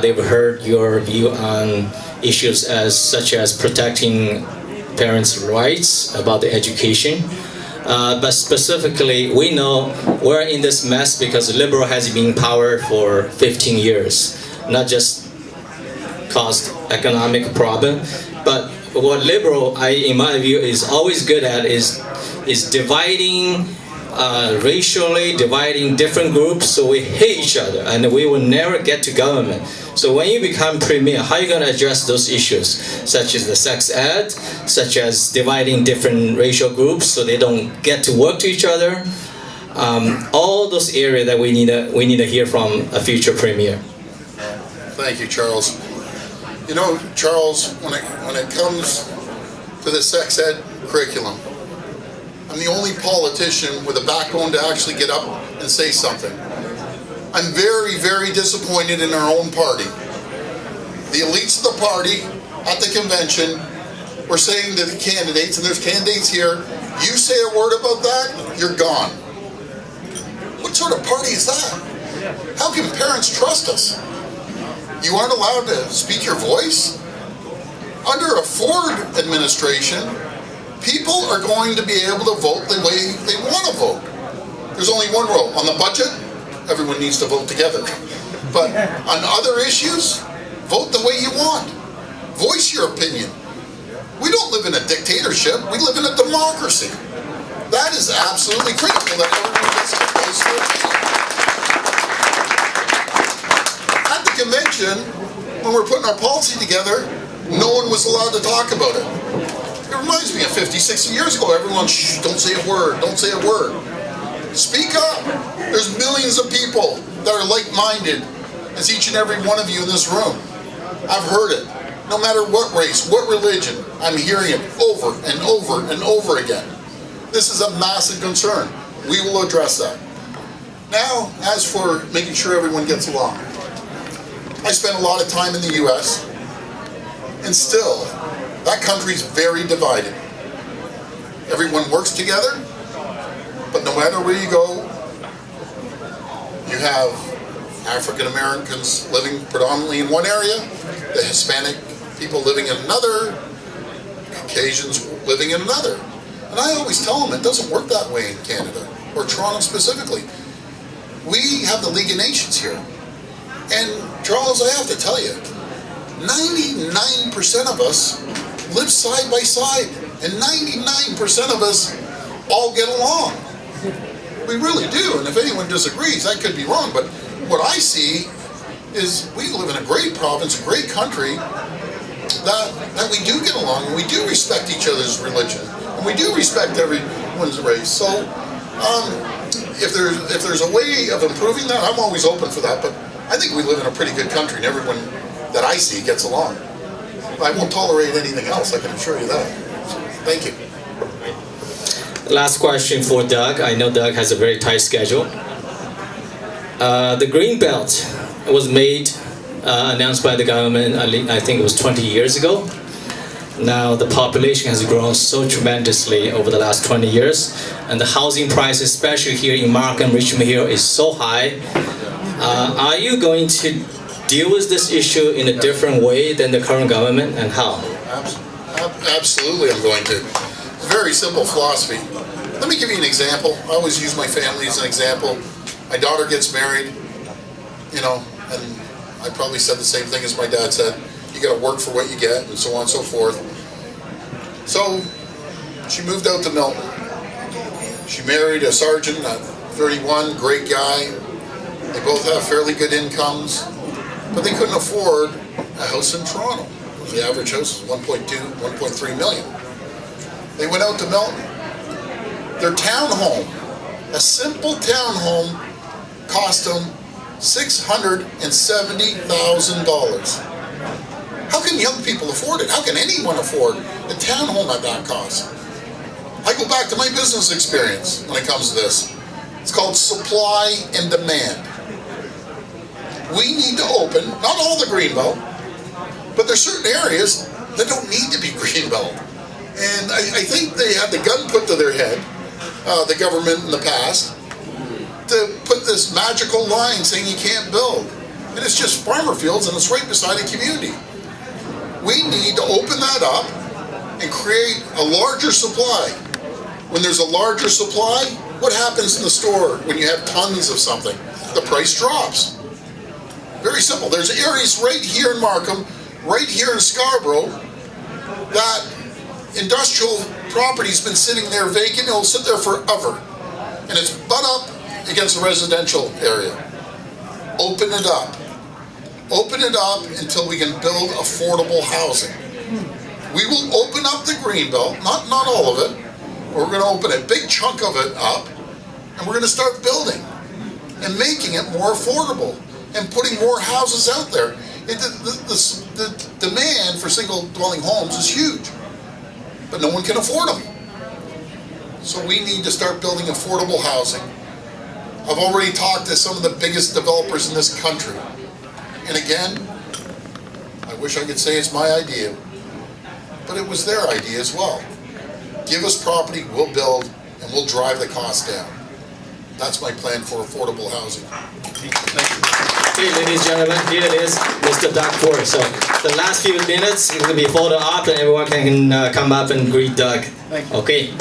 They've heard your view on issues such as protecting parents' rights about the education. But specifically, we know we're in this mess because Liberal has been in power for 15 years. Not just caused economic problem, but what Liberal, in my view, is always good at is dividing racially, dividing different groups, so we hate each other and we will never get to government. So when you become premier, how are you going to address those issues, such as the sex ed, such as dividing different racial groups so they don't get to work to each other? All those areas that we need to hear from a future premier. Thank you, Charles. You know, Charles, when it comes to the sex ed curriculum, I'm the only politician with a backbone to actually get up and say something. I'm very, very disappointed in our own party. The elites of the party at the convention were saying to the candidates, and there's candidates here, you say a word about that, you're gone. What sort of party is that? How can parents trust us? You aren't allowed to speak your voice? Under a Ford administration, people are going to be able to vote the way they want to vote. There's only one rule. On the budget, everyone needs to vote together. But on other issues, vote the way you want. Voice your opinion. We don't live in a dictatorship. We live in a democracy. That is absolutely critical that everyone gets to voice their opinion. At the convention, when we're putting our policy together, no one was allowed to talk about it. It reminds me of 50, 60 years ago. Everyone, shh, don't say a word, don't say a word. Speak up. There's millions of people that are like-minded as each and every one of you in this room. I've heard it. No matter what race, what religion, I'm hearing it over and over and over again. This is a massive concern. We will address that. Now, as for making sure everyone gets along, I spent a lot of time in the U.S., and still, that country's very divided. Everyone works together, but no matter where you go, you have African Americans living predominantly in one area, the Hispanic people living in another, Caucasians living in another. And I always tell them it doesn't work that way in Canada, or Toronto specifically. We have the League of Nations here. And Charles, I have to tell you, 99% of us live side by side, and 99% of us all get along. We really do, and if anyone disagrees, I could be wrong, but what I see is we live in a great province, a great country, that we do get along, and we do respect each other's religion, and we do respect everyone's race. So if there's a way of improving that, I'm always open for that, but I think we live in a pretty good country, and everyone that I see gets along. I won't tolerate anything else, I can assure you that. Thank you. Last question for Doug. I know Doug has a very tight schedule. The Green Belt was announced by the government, I think it was 20 years ago. Now the population has grown so tremendously over the last 20 years, and the housing price, especially here in Markham and Richmond Hill, is so high. Are you going to deal with this issue in a different way than the current government, and how? Absolutely, I'm going to. It's a very simple philosophy. Let me give you an example. I always use my family as an example. My daughter gets married, you know, and I probably said the same thing as my dad said. You got to work for what you get, and so on and so forth. So she moved out to Melbourne. She married a sergeant at 31, great guy. They both have fairly good incomes, but they couldn't afford a house in Toronto. The average house is 1.2, 1.3 million. They went out to Melbourne. Their townhome, a simple townhome, cost them $670,000. How can young people afford it? How can anyone afford a townhome at that cost? I go back to my business experience when it comes to this. It's called supply and demand. We need to open, not all the Greenbelt, but there's certain areas that don't need to be Greenbelt. And I think they had the gun put to their head, the government in the past, to put this magical line saying you can't build. and it's just farmer fields and it's right beside a community. We need to open that up and create a larger supply. When there's a larger supply, what happens in the store when you have tons of something? The price drops. Very simple. There's areas right here in Markham, right here in Scarborough, that industrial property's been sitting there vacant. It'll sit there forever. And it's butt up against a residential area. Open it up. Open it up until we can build affordable housing. We will open up the Greenbelt, not all of it. We're going to open a big chunk of it up, and we're going to start building and making it more affordable and putting more houses out there. The demand for single-dwelling homes is huge, but no one can afford them. So we need to start building affordable housing. I've already talked to some of the biggest developers in this country. And again, I wish I could say it's my idea, but it was their idea as well. Give us property, we'll build, and we'll drive the cost down. That's my plan for affordable housing. Okay, ladies and gentlemen, here it is, Mr. Doug Ford. So the last few minutes is going to be photo op, and everyone can come up and greet Doug. Okay.